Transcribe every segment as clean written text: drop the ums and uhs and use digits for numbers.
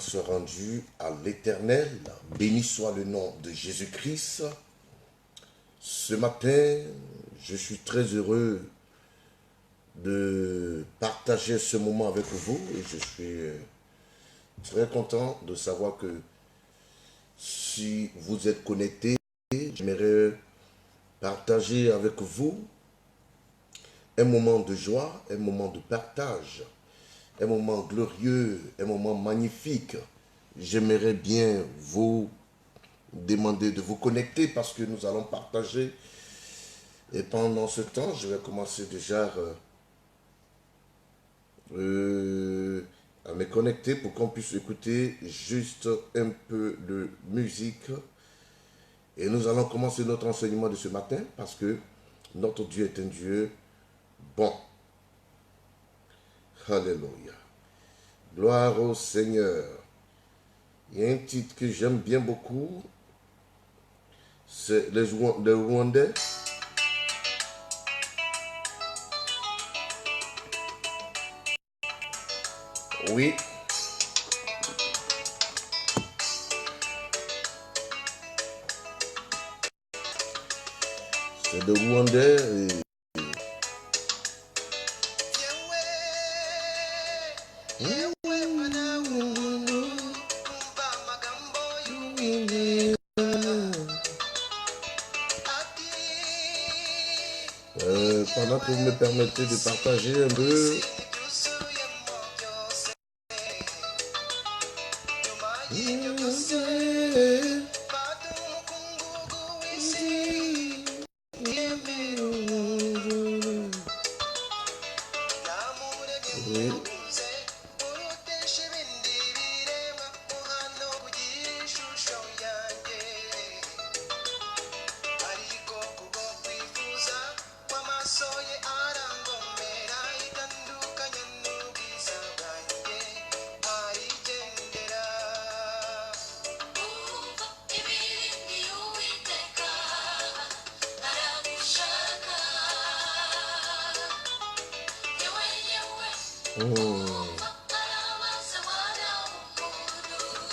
grâce rendue à l'Éternel. Béni soit le nom de Jésus-Christ. Ce matin, je suis très heureux de partager ce moment avec vous et je suis très content de savoir que si vous êtes connectés, j'aimerais partager avec vous un moment de joie, un moment de partage, un moment glorieux, un moment magnifique. J'aimerais bien vous demander de vous connecter parce que nous allons partager. Et pendant ce temps, je vais commencer déjà à me connecter pour qu'on puisse écouter juste un peu de musique. Et nous allons commencer notre enseignement de ce matin parce que notre Dieu est un Dieu bon. Alléluia. Gloire au Seigneur. Il y a un titre que j'aime bien beaucoup. C'est les Rwandais. Oui. C'est des Rwandais. Pendant que vous me permettez de partager un peu.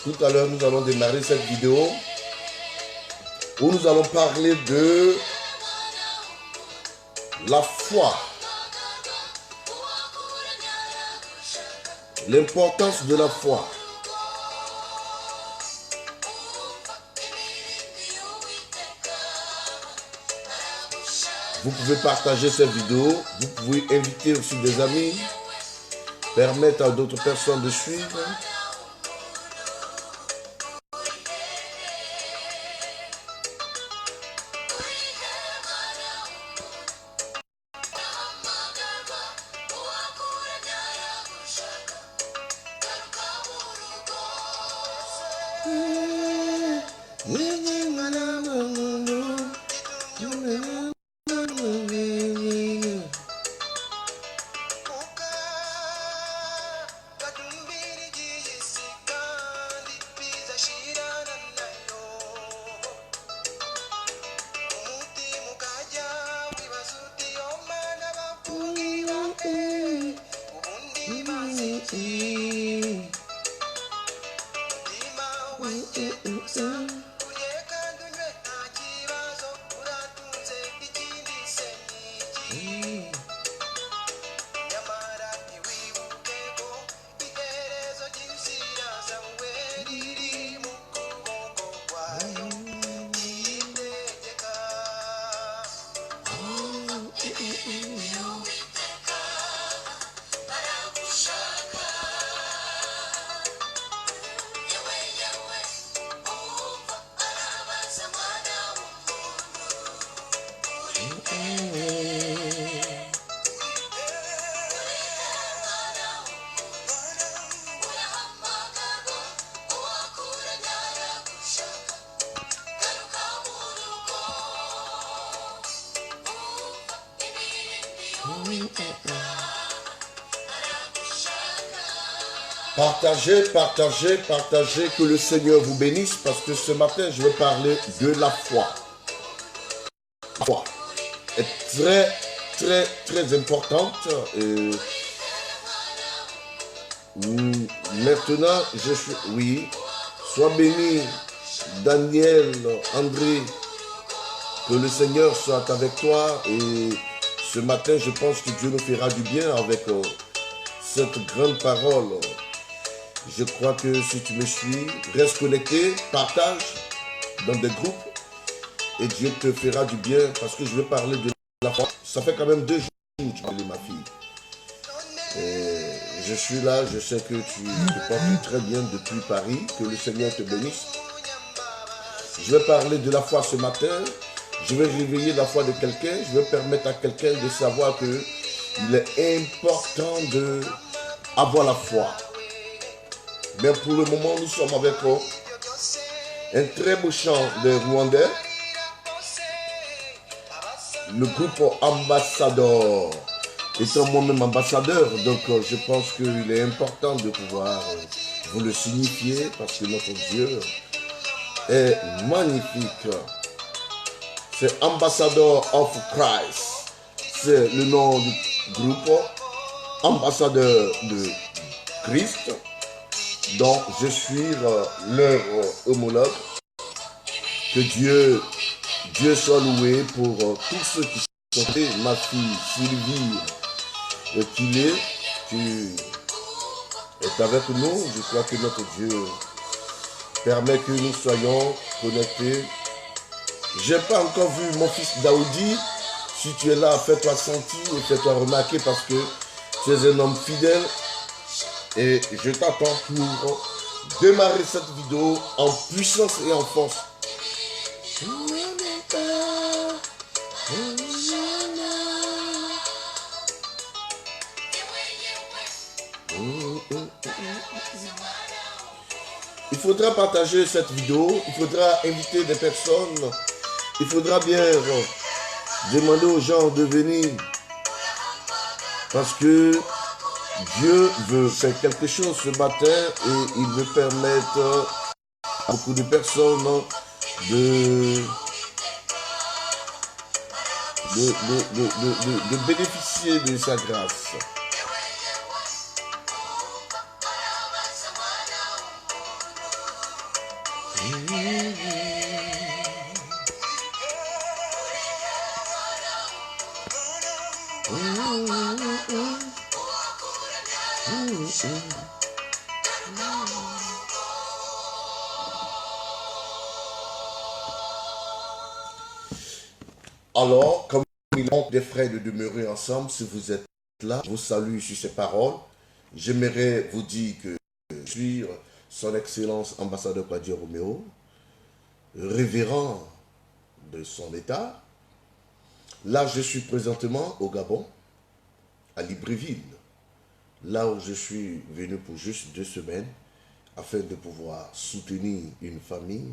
Tout à l'heure, nous allons démarrer cette vidéo où nous allons parler de la foi. L'importance de la foi. Vous pouvez partager cette vidéo, vous pouvez inviter aussi des amis, permettre à d'autres personnes de suivre. Partagez, partagez, partagez, que le Seigneur vous bénisse parce que ce matin, je vais parler de la foi. La foi est très, très, très importante. Maintenant, je suis... Oui. Sois béni, Daniel, André. Que le Seigneur soit avec toi. Et ce matin, je pense que Dieu nous fera du bien avec cette grande parole. Je crois que si tu me suis, reste connecté, partage dans des groupes. Et Dieu te fera du bien parce que je veux parler de la foi. Ça fait quand même 2 jours que tu parlais, ma fille. Et je suis là, je sais que tu te portes très bien depuis Paris. Que le Seigneur te bénisse. Je vais parler de la foi ce matin. Je vais réveiller la foi de quelqu'un. Je vais permettre à quelqu'un de savoir que il est important d'avoir la foi. Mais pour le moment, nous sommes avec un très beau chant de Rwandais. Le groupe Ambassadeur. Étant moi-même ambassadeur, donc je pense qu'il est important de pouvoir vous le signifier parce que notre Dieu est magnifique. C'est Ambassador of Christ. C'est le nom du groupe. Ambassadeur de Christ. Donc je suis leur homologue. Que Dieu soit loué pour tous ceux qui sont ma fille Sylvie. Qu'il est, tu es avec nous. Je crois que notre Dieu permet que nous soyons connectés. Je n'ai pas encore vu mon fils Daoudi. Si tu es là, fais-toi sentir et fais-toi remarquer parce que tu es un homme fidèle. Et je t'attends pour démarrer cette vidéo en puissance et en force. Il faudra partager cette vidéo, il faudra inviter des personnes, il faudra bien demander aux gens de venir parce que Dieu veut faire quelque chose ce matin et il veut permettre à beaucoup de personnes de bénéficier de sa grâce. Alors, comme il manque des frères de demeurer ensemble, si vous êtes là, je vous salue sur ces paroles. J'aimerais vous dire que je suis son Excellence ambassadeur Padia Roméo, révérend de son État. Là, je suis présentement au Gabon, à Libreville, là où je suis venu pour juste 2 semaines, afin de pouvoir soutenir une famille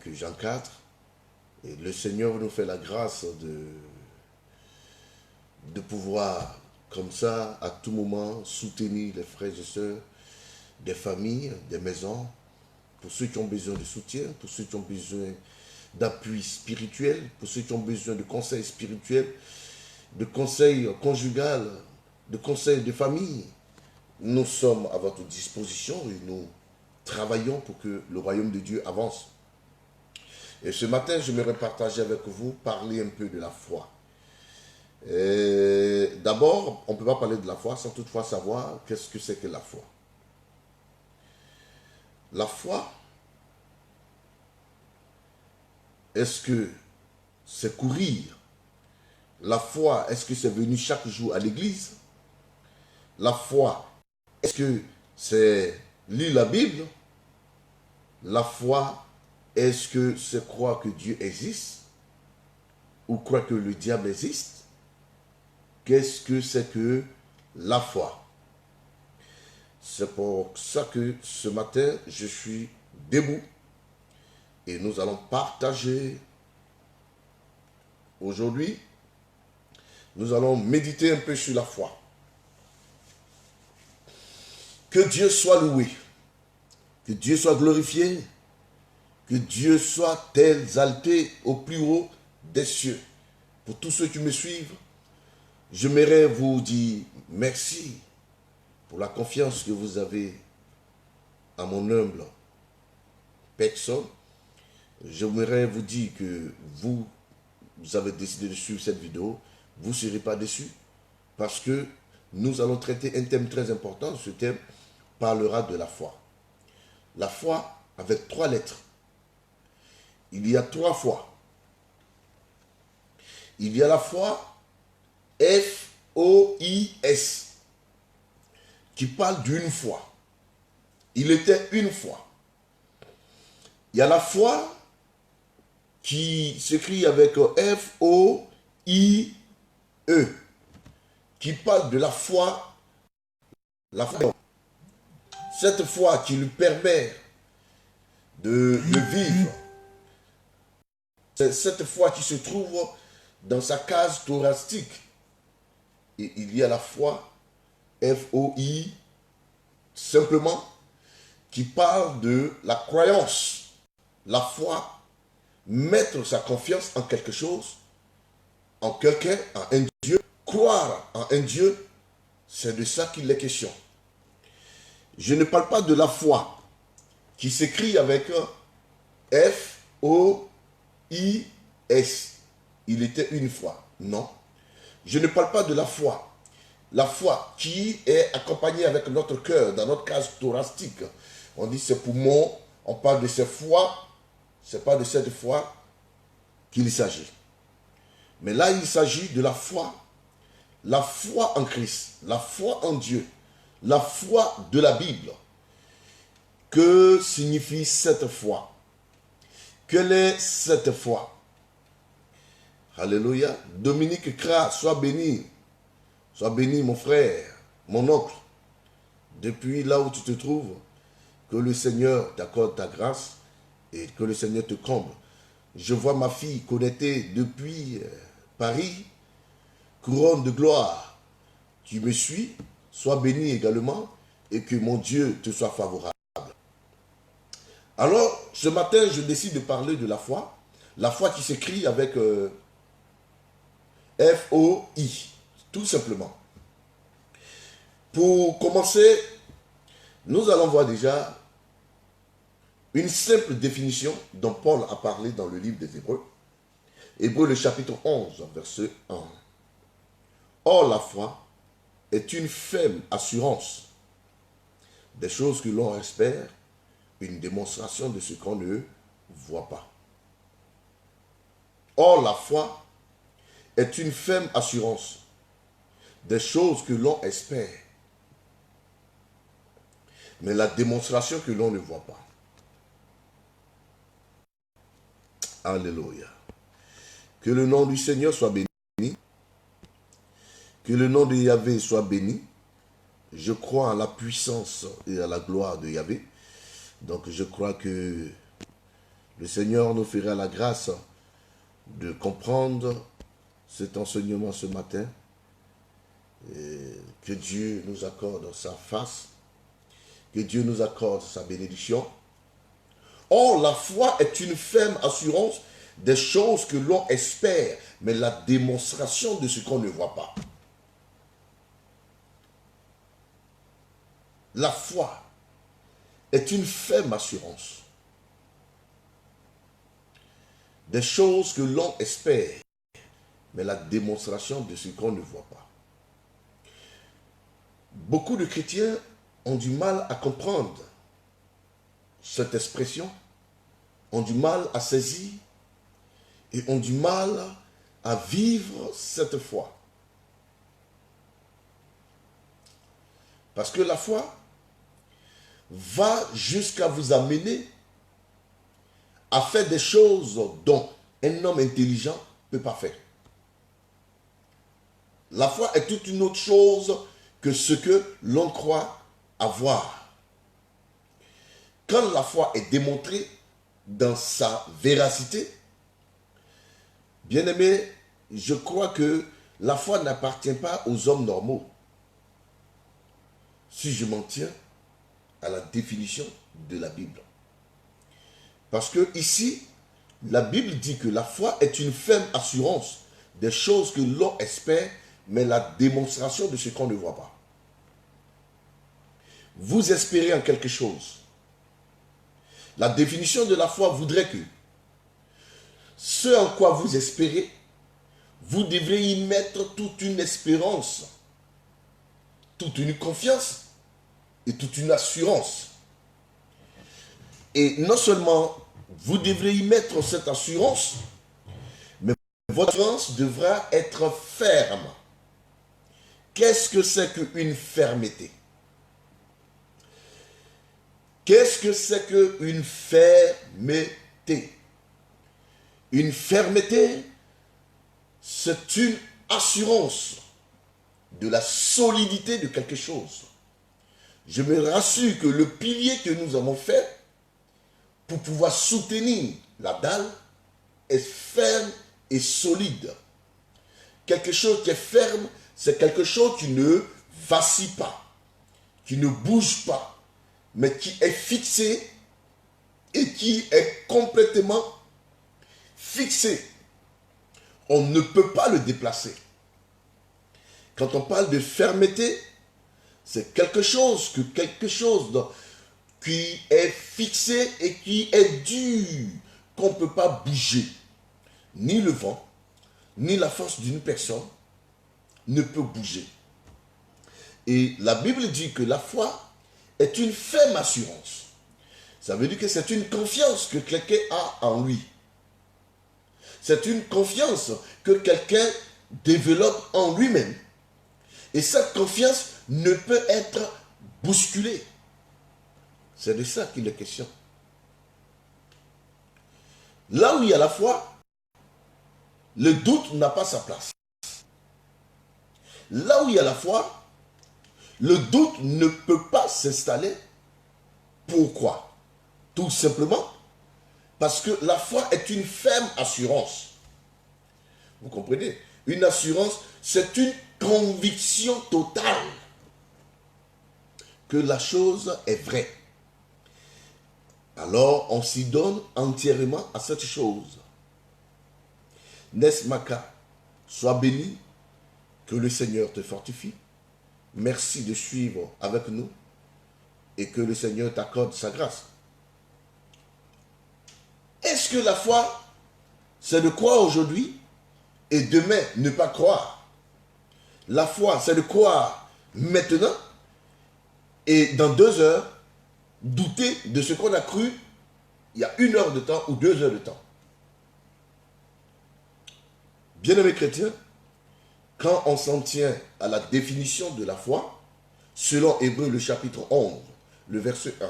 que j'encadre. Et le Seigneur nous fait la grâce de pouvoir, comme ça, à tout moment, soutenir les frères et sœurs, des familles, des maisons, pour ceux qui ont besoin de soutien, pour ceux qui ont besoin d'appui spirituel, pour ceux qui ont besoin de conseils spirituels, de conseils conjugal, de conseils de famille. Nous sommes à votre disposition et nous travaillons pour que le royaume de Dieu avance. Et ce matin, je j'aimerais partager avec vous, parler un peu de la foi. D'abord, on ne peut pas parler de la foi sans toutefois savoir qu'est-ce que c'est que la foi. La foi, est-ce que c'est courir? La foi, est-ce que c'est venir chaque jour à l'église? La foi, est-ce que c'est lire la Bible? La foi, est-ce que c'est croire que Dieu existe? Ou croire que le diable existe? Qu'est-ce que c'est que la foi? C'est pour ça que ce matin, je suis debout et nous allons partager. Aujourd'hui, nous allons méditer un peu sur la foi. Que Dieu soit loué, que Dieu soit glorifié, que Dieu soit exalté au plus haut des cieux. Pour tous ceux qui me suivent, j'aimerais vous dire merci. pour la confiance que vous avez à mon humble personne. J'aimerais vous dire que vous avez décidé de suivre cette vidéo. Vous ne serez pas déçus parce que nous allons traiter un thème très important. Ce thème parlera de la foi. La foi avec 3 lettres. Il y a 3 fois. Il y a la foi F-O-I-S qui parle d'une fois. Il était une fois. Il y a la foi qui s'écrit avec F-O-I-E qui parle de la foi. La foi. Cette foi qui lui permet de vivre. C'est cette foi qui se trouve dans sa case thoracique. Et il y a la foi F-O-I simplement qui parle de la croyance. La foi, mettre sa confiance en quelque chose, en quelqu'un, en un Dieu. Croire en un Dieu, c'est de ça qu'il est question. Je ne parle pas de la foi qui s'écrit avec F-O-I-S. Il était une fois. Non. Je ne parle pas de la foi. La foi qui est accompagnée avec notre cœur, dans notre case thoracique. On dit ses poumons, on parle de cette foi. Ce n'est pas de cette foi qu'il s'agit. Mais là, il s'agit de la foi en Christ, la foi en Dieu, la foi de la Bible. Que signifie cette foi? Quelle est cette foi? Alléluia. Dominique Kra, sois béni. Sois béni, mon frère, mon oncle. Depuis là où tu te trouves, que le Seigneur t'accorde ta grâce et que le Seigneur te comble. Je vois ma fille connectée depuis Paris. Couronne de gloire. Tu me suis, sois béni également et que mon Dieu te soit favorable. Alors, ce matin, je décide de parler de la foi qui s'écrit avec F-O-I, tout simplement. Pour commencer, nous allons voir déjà une simple définition dont Paul a parlé dans le livre des Hébreux. Hébreux, le chapitre 11, verset 1. Or, la foi est une ferme assurance des choses que l'on espère, une démonstration de ce qu'on ne voit pas. Or, la foi est une ferme assurance des choses que l'on espère, mais la démonstration que l'on ne voit pas. Alléluia. Que le nom du Seigneur soit béni. Que le nom de Yahvé soit béni. Je crois à la puissance et à la gloire de Yahvé. Donc je crois que le Seigneur nous fera la grâce de comprendre cet enseignement ce matin. Et que Dieu nous accorde sa face. Que Dieu nous accorde sa bénédiction. Or, la foi est une ferme assurance des choses que l'on espère, mais la démonstration de ce qu'on ne voit pas. La foi est une ferme assurance des choses que l'on espère, mais la démonstration de ce qu'on ne voit pas. Beaucoup de chrétiens ont du mal à comprendre cette expression, ont du mal à saisir et ont du mal à vivre cette foi. Parce que la foi va jusqu'à vous amener à faire des choses dont un homme intelligent ne peut pas faire. La foi est toute une autre chose que ce que l'on croit avoir. Quand la foi est démontrée dans sa véracité, bien aimé, je crois que la foi n'appartient pas aux hommes normaux. Si je m'en tiens à la définition de la Bible. Parce que ici, la Bible dit que la foi est une ferme assurance des choses que l'on espère, mais la démonstration de ce qu'on ne voit pas. vous espérez en quelque chose. La définition de la foi voudrait que ce en quoi vous espérez, vous devrez y mettre toute une espérance, toute une confiance et toute une assurance. Et non seulement vous devrez y mettre cette assurance, mais votre assurance devra être ferme. Qu'est-ce que c'est qu'une fermeté? Qu'est-ce que c'est qu'une fermeté? Une fermeté, c'est une assurance de la solidité de quelque chose. Je me rassure que le pilier que nous avons fait pour pouvoir soutenir la dalle est ferme et solide. Quelque chose qui est ferme, c'est quelque chose qui ne vacille pas, qui ne bouge pas, mais qui est fixé et qui est complètement fixé. On ne peut pas le déplacer. Quand on parle de fermeté, c'est quelque chose qui est fixé et qui est dur, qu'on ne peut pas bouger. Ni le vent, ni la force d'une personne ne peut bouger. Et la Bible dit que la foi est une ferme assurance. Ça veut dire que c'est une confiance que quelqu'un a en lui. C'est une confiance que quelqu'un développe en lui-même. Et cette confiance ne peut être bousculée. C'est de ça qu'il est question. Là où il y a la foi, le doute n'a pas sa place. Là où il y a la foi, le doute ne peut pas s'installer. Pourquoi? Tout simplement parce que la foi est une ferme assurance. Vous comprenez? Une assurance, c'est une conviction totale que la chose est vraie. Alors, on s'y donne entièrement à cette chose. Nesmaka, sois béni, que le Seigneur te fortifie. Merci de suivre avec nous et que le Seigneur t'accorde sa grâce. Est-ce que la foi, c'est de croire aujourd'hui et demain ne pas croire? La foi, c'est de croire maintenant et dans 2 heures, douter de ce qu'on a cru il y a 1 heure de temps ou 2 heures de temps. Bien-aimés chrétiens, quand on s'en tient à la définition de la foi, selon Hébreux le chapitre 11, le verset 1,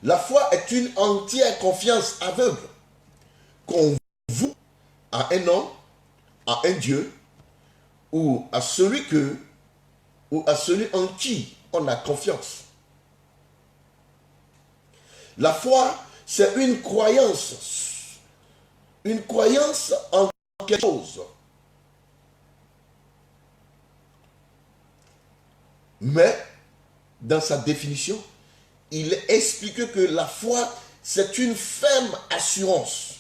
la foi est une entière confiance aveugle qu'on voue à un homme, à un Dieu, ou à celui en qui on a confiance. La foi, c'est une croyance en quelque chose. Mais, dans sa définition, il explique que la foi, c'est une ferme assurance.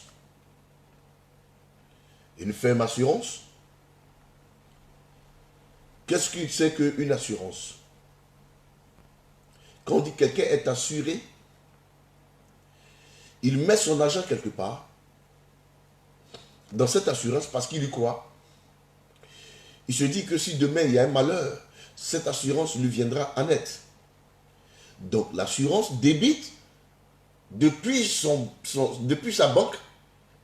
Une ferme assurance? Qu'est-ce que c'est qu'une assurance? Quand on dit que quelqu'un est assuré, il met son argent quelque part dans cette assurance parce qu'il y croit. Il se dit que si demain il y a un malheur, cette assurance lui viendra en aide. Donc l'assurance débite depuis sa banque,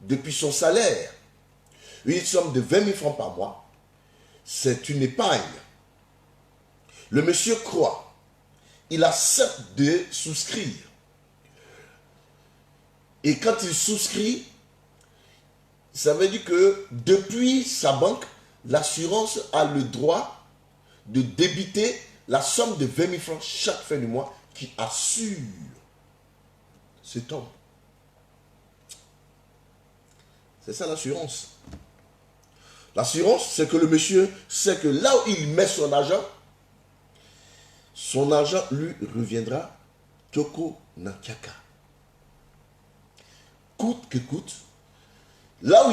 depuis son salaire, une somme de 20 000 francs par mois. C'est une épargne. Le monsieur croit. Il accepte de souscrire. Et quand il souscrit, ça veut dire que depuis sa banque, l'assurance a le droit de débiter la somme de 20 000 francs chaque fin du mois qui assure cet homme. C'est ça l'assurance. L'assurance, c'est que le monsieur sait que là où il met son argent lui reviendra Toko Nankiaka. Coûte que coûte, là où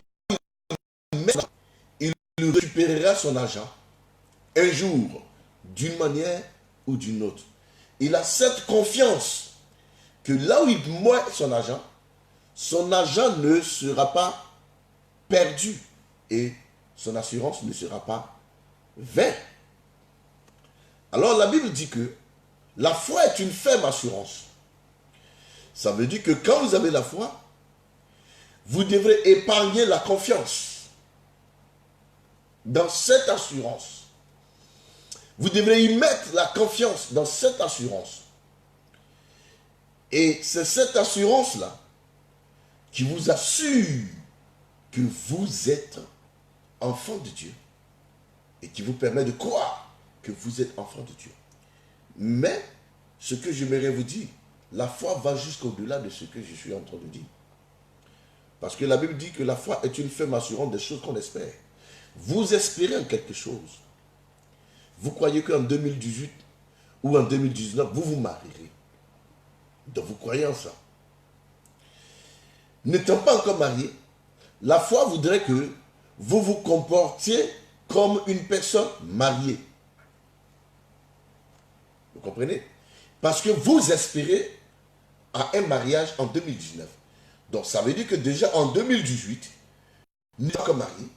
il met son argent, il récupérera son argent un jour, d'une manière ou d'une autre. il a cette confiance que là où il met son argent ne sera pas perdu et son assurance ne sera pas vaine. Alors la Bible dit que la foi est une ferme assurance. Ça veut dire que quand vous avez la foi, vous devrez épargner la confiance dans cette assurance. Vous devrez y mettre la confiance dans cette assurance. Et c'est cette assurance-là qui vous assure que vous êtes enfant de Dieu et qui vous permet de croire que vous êtes enfant de Dieu. Mais ce que j'aimerais vous dire, la foi va jusqu'au-delà de ce que je suis en train de dire. Parce que la Bible dit que la foi est une ferme assurance des choses qu'on espère. Vous espérez en quelque chose. Vous croyez qu'en 2018 ou en 2019, vous vous marierez. Donc vous croyez en ça. N'étant pas encore marié, la foi voudrait que vous vous comportiez comme une personne mariée. Vous comprenez? Parce que vous espérez à un mariage en 2019. Donc ça veut dire que déjà en 2018, nous sommes encore mariés.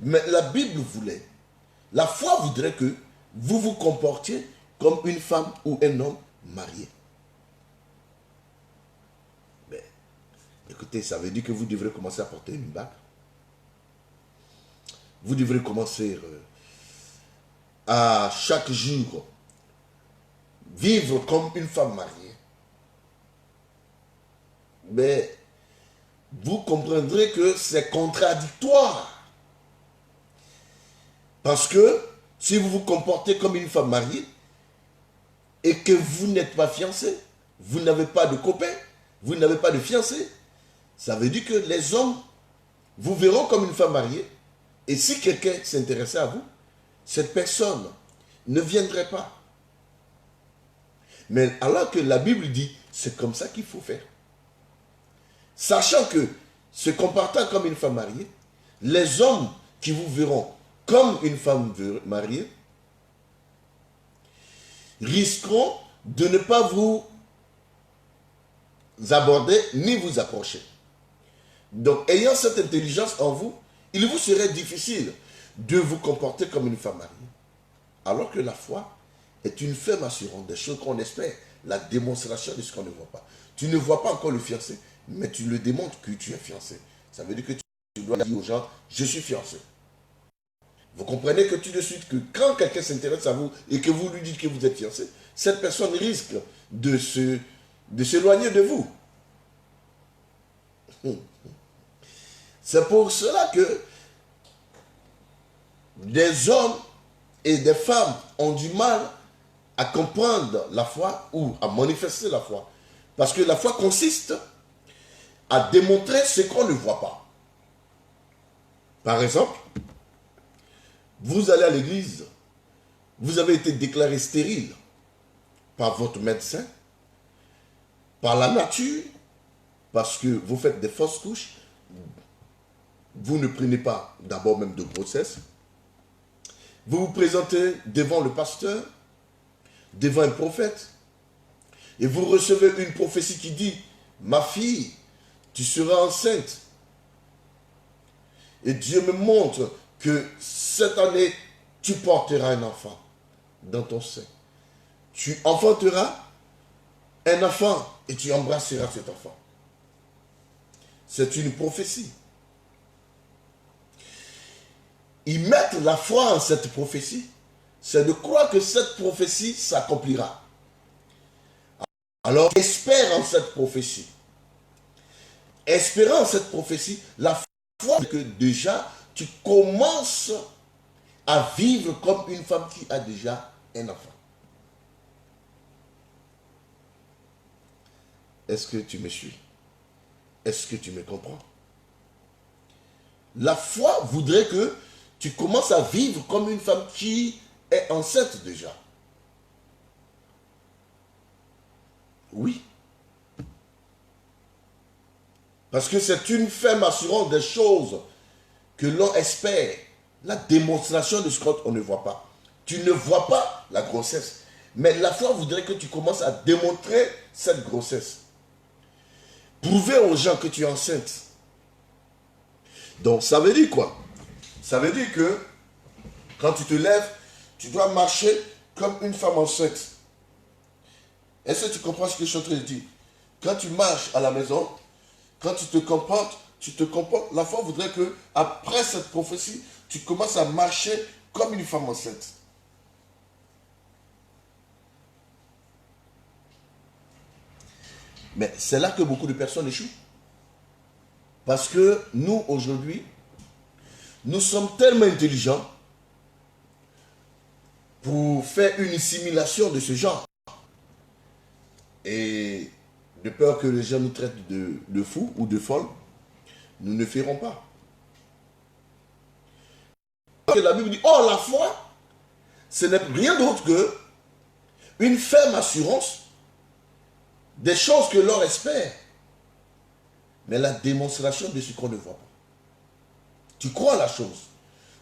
Mais la Bible voulait, la foi voudrait que vous vous comportiez comme une femme ou un homme marié. Mais écoutez, ça veut dire que vous devrez commencer à porter une bague. Vous devrez commencer à chaque jour vivre comme une femme mariée. Mais vous comprendrez que c'est contradictoire. Parce que si vous vous comportez comme une femme mariée et que vous n'êtes pas fiancé, vous n'avez pas de copain, vous n'avez pas de fiancé, ça veut dire que les hommes vous verront comme une femme mariée. Et si quelqu'un s'intéressait à vous, cette personne ne viendrait pas. Mais alors que la Bible dit, c'est comme ça qu'il faut faire. Sachant que, se comportant comme une femme mariée, les hommes qui vous verront comme une femme mariée risqueront de ne pas vous aborder ni vous approcher. Donc, ayant cette intelligence en vous, il vous serait difficile de vous comporter comme une femme mariée. Alors que la foi est une ferme assurance des choses qu'on espère, la démonstration de ce qu'on ne voit pas. Tu ne vois pas encore le fiancé, mais tu le démontres que tu es fiancé. Ça veut dire que tu dois dire aux gens, je suis fiancé. Vous comprenez que tout de suite, que quand quelqu'un s'intéresse à vous et que vous lui dites que vous êtes fiancé, cette personne risque de s'éloigner de vous. C'est pour cela que des hommes et des femmes ont du mal à comprendre la foi ou à manifester la foi. Parce que la foi consiste à démontrer ce qu'on ne voit pas. Par exemple, vous allez à l'église, vous avez été déclaré stérile par votre médecin, par la nature, parce que vous faites des fausses couches, vous ne prenez pas d'abord même de grossesse, vous vous présentez devant le pasteur, devant un prophète, et vous recevez une prophétie qui dit, ma fille, tu seras enceinte. Et Dieu me montre que cette année, tu porteras un enfant dans ton sein. Tu enfanteras un enfant et tu embrasseras cet enfant. C'est une prophétie. Ils mettent la foi en cette prophétie, c'est de croire que cette prophétie s'accomplira. Alors, espère en cette prophétie. Espérant en cette prophétie, la foi que déjà tu commences à vivre comme une femme qui a déjà un enfant. Est-ce que tu me suis? Est-ce que tu me comprends? La foi voudrait que tu commences à vivre comme une femme qui est enceinte déjà. Oui. Parce que c'est une ferme assurance des choses que l'on espère. La démonstration de ce qu'on ne voit pas. Tu ne vois pas la grossesse, Mais la foi voudrait que tu commences à démontrer cette grossesse. Prouver aux gens que tu es enceinte. Donc ça veut dire quoi? Ça veut dire que quand tu te lèves, tu dois marcher comme une femme enceinte. Est-ce que tu comprends ce que je suis en train de dire? Quand tu marches à la maison, quand tu te comportes, la foi voudrait que, après cette prophétie, tu commences à marcher comme une femme enceinte. Mais c'est là que beaucoup de personnes échouent. Parce que nous, aujourd'hui, nous sommes tellement intelligents pour faire une simulation de ce genre. Et de peur que les gens nous traitent de fous ou de folles, nous ne ferons pas. Parce que la Bible dit, oh la foi, ce n'est rien d'autre que une ferme assurance des choses que l'on espère, mais la démonstration de ce qu'on ne voit pas. Tu crois à la chose,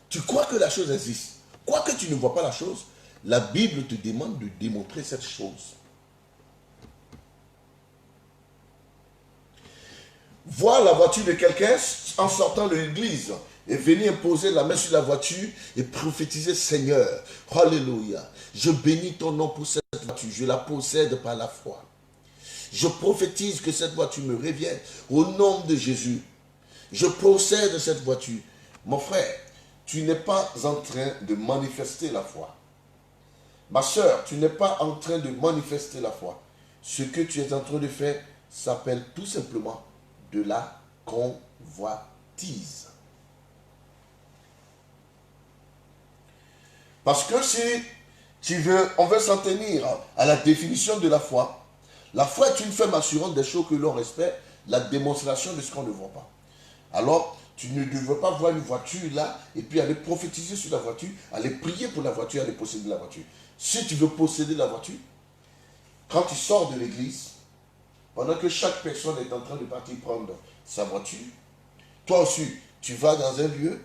tu crois que la chose existe. Quoique tu ne vois pas la chose, la Bible te demande de démontrer cette chose. Voir la voiture de quelqu'un en sortant de l'église et venir imposer la main sur la voiture et prophétiser, Seigneur, alléluia, je bénis ton nom pour cette voiture, je la possède par la foi. Je prophétise que cette voiture me revienne au nom de Jésus. Je possède cette voiture. Mon frère, tu n'es pas en train de manifester la foi. Ma soeur, tu n'es pas en train de manifester la foi. Ce que tu es en train de faire s'appelle tout simplement de la convoitise. Parce que si on veut s'en tenir à la définition de la foi est une ferme assurance des choses que l'on espère, la démonstration de ce qu'on ne voit pas. Alors, tu ne devrais pas voir une voiture là et puis aller prophétiser sur la voiture, aller prier pour la voiture, aller posséder la voiture. Si tu veux posséder la voiture, quand tu sors de l'église, pendant que chaque personne est en train de partir prendre sa voiture, toi aussi, tu vas dans un lieu,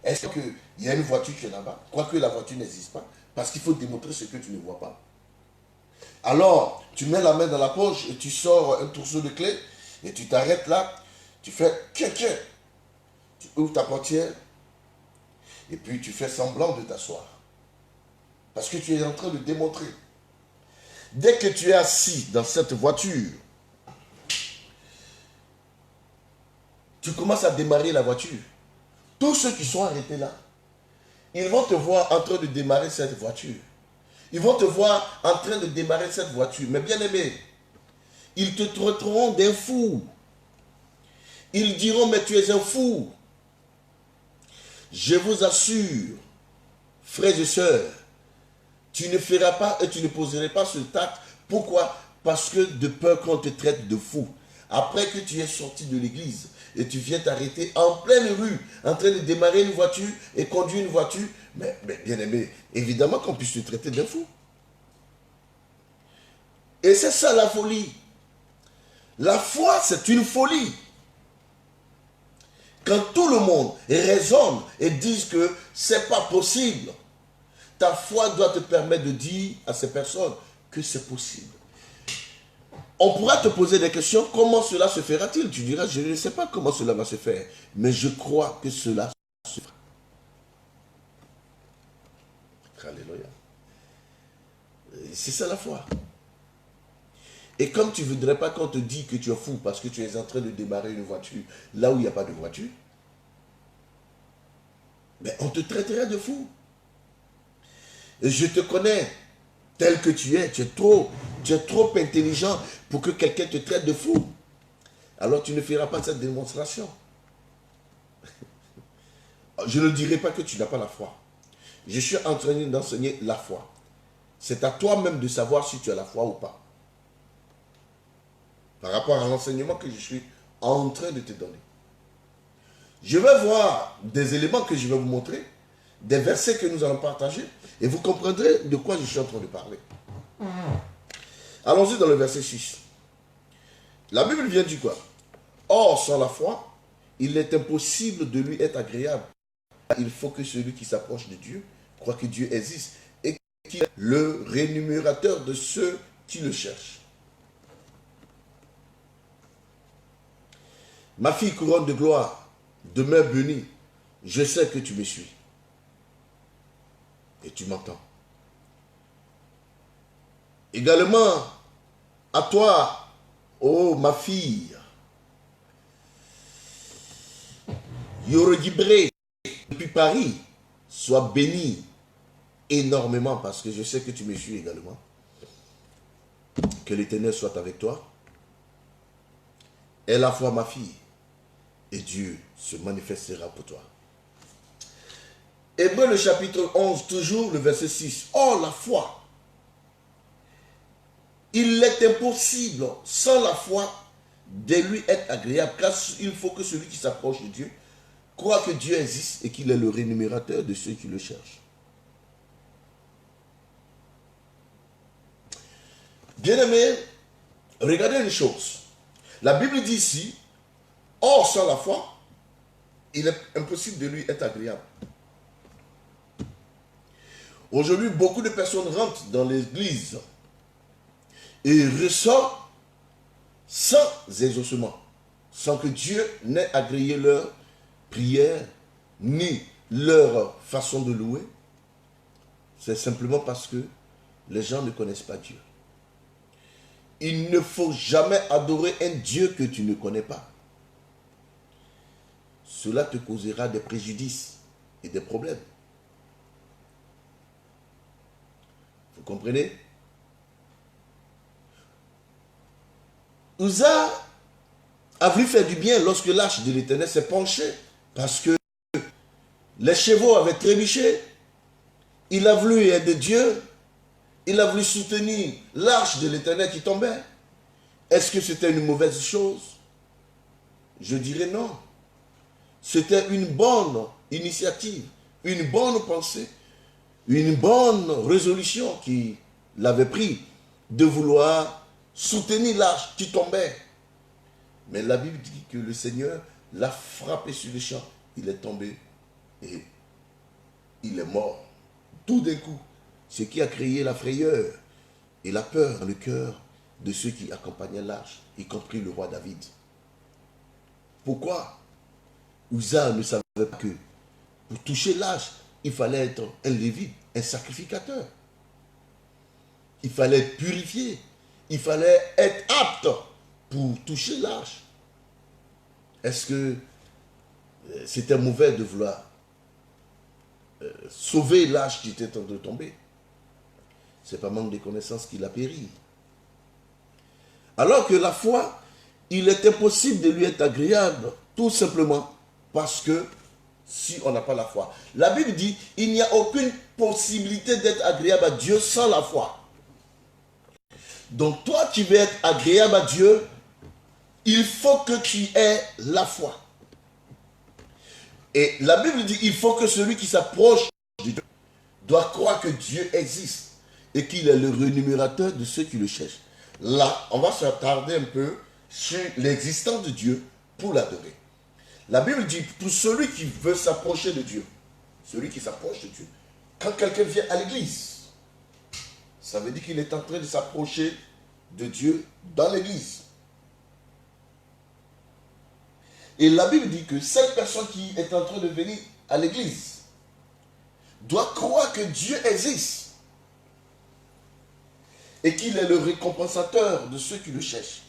est-ce qu'il y a une voiture qui est là-bas, quoique la voiture n'existe pas, parce qu'il faut démontrer ce que tu ne vois pas. Alors, tu mets la main dans la poche et tu sors un trousseau de clés et tu t'arrêtes là, tu fais tiens, tu ouvres ta portière et puis tu fais semblant de t'asseoir. Parce que tu es en train de démontrer. Dès que tu es assis dans cette voiture, tu commences à démarrer la voiture. Tous ceux qui sont arrêtés là, ils vont te voir en train de démarrer cette voiture. Ils vont te voir en train de démarrer cette voiture. Mais bien aimé, ils te traiteront d'un fou. Ils diront, mais tu es un fou. Je vous assure, frères et sœurs, tu ne feras pas et tu ne poseras pas ce acte. Pourquoi? Parce que de peur qu'on te traite de fou. Après que tu es sorti de l'église et tu viens t'arrêter en pleine rue, en train de démarrer une voiture et conduire une voiture, mais bien aimé, évidemment qu'on puisse te traiter d'un fou. Et c'est ça la folie. La foi, c'est une folie. Quand tout le monde raisonne et dit que c'est pas possible, ta foi doit te permettre de dire à ces personnes que c'est possible. On pourra te poser des questions, comment cela se fera-t-il? Tu diras, je ne sais pas comment cela va se faire, mais je crois que cela se fera. Alléluia. C'est ça la foi. Et comme tu ne voudrais pas qu'on te dise que tu es fou parce que tu es en train de démarrer une voiture là où il n'y a pas de voiture, mais on te traiterait de fou. Et je te connais tel que tu es trop intelligent pour que quelqu'un te traite de fou. Alors tu ne feras pas cette démonstration. Je ne dirai pas que tu n'as pas la foi. Je suis en train d'enseigner la foi. C'est à toi-même de savoir si tu as la foi ou pas. Par rapport à l'enseignement que je suis en train de te donner. Je vais voir des éléments que je vais vous montrer, des versets que nous allons partager, et vous comprendrez de quoi je suis en train de parler. Allons-y dans le verset 6. La Bible vient dire quoi? Or, sans la foi, il est impossible de lui être agréable. Il faut que celui qui s'approche de Dieu croit que Dieu existe et qu'il est le rémunérateur de ceux qui le cherchent. Ma fille couronne de gloire, demeure bénie. Je sais que tu me suis. Et tu m'entends. Également, à toi, oh ma fille, Yorodibré, depuis Paris, sois bénie énormément parce que je sais que tu me suis également. Que l'Éternel soit avec toi. Aie la foi, ma fille, et Dieu se manifestera pour toi. Hébreux le chapitre 11, toujours le verset 6. Oh, la foi. Il est impossible, sans la foi, de lui être agréable, car il faut que celui qui s'approche de Dieu croit que Dieu existe et qu'il est le rémunérateur de ceux qui le cherchent. Bien-aimés, regardez une chose. La Bible dit ici, or sans la foi, il est impossible de lui être agréable. Aujourd'hui, beaucoup de personnes rentrent dans l'église et ressortent sans exaucement, sans que Dieu n'ait agréé leur prière, ni leur façon de louer. C'est simplement parce que les gens ne connaissent pas Dieu. Il ne faut jamais adorer un Dieu que tu ne connais pas. Cela te causera des préjudices et des problèmes. Vous comprenez? Uza a voulu faire du bien lorsque l'arche de l'Éternel s'est penchée parce que les chevaux avaient trébuché. Il a voulu aider Dieu. Il a voulu soutenir l'arche de l'Éternel qui tombait. Est-ce que c'était une mauvaise chose? Je dirais non. C'était une bonne initiative, une bonne pensée, une bonne résolution qu'il avait pris de vouloir soutenir l'arche qui tombait. Mais la Bible dit que le Seigneur l'a frappé sur le champ. Il est tombé et il est mort. Tout d'un coup, ce qui a créé la frayeur et la peur dans le cœur de ceux qui accompagnaient l'arche, y compris le roi David. Pourquoi? Uza ne savait pas que pour toucher l'arche, il fallait être un lévite, un sacrificateur. Il fallait être purifié. Il fallait être apte pour toucher l'arche. Est-ce que c'était mauvais de vouloir sauver l'arche qui était en train de tomber? C'est pas manque de connaissances qu'il a péri. Alors que la foi, il est impossible de lui être agréable, tout simplement parce que si on n'a pas la foi. La Bible dit, il n'y a aucune possibilité d'être agréable à Dieu sans la foi. Donc toi qui veux être agréable à Dieu, il faut que tu aies la foi. Et la Bible dit, il faut que celui qui s'approche de Dieu doit croire que Dieu existe et qu'il est le rémunérateur de ceux qui le cherchent. Là, on va s'attarder un peu sur l'existence de Dieu pour l'adorer. La Bible dit, pour celui qui veut s'approcher de Dieu, celui qui s'approche de Dieu, quand quelqu'un vient à l'église, ça veut dire qu'il est en train de s'approcher de Dieu dans l'église. Et la Bible dit que cette personne qui est en train de venir à l'église doit croire que Dieu existe et qu'il est le récompensateur de ceux qui le cherchent.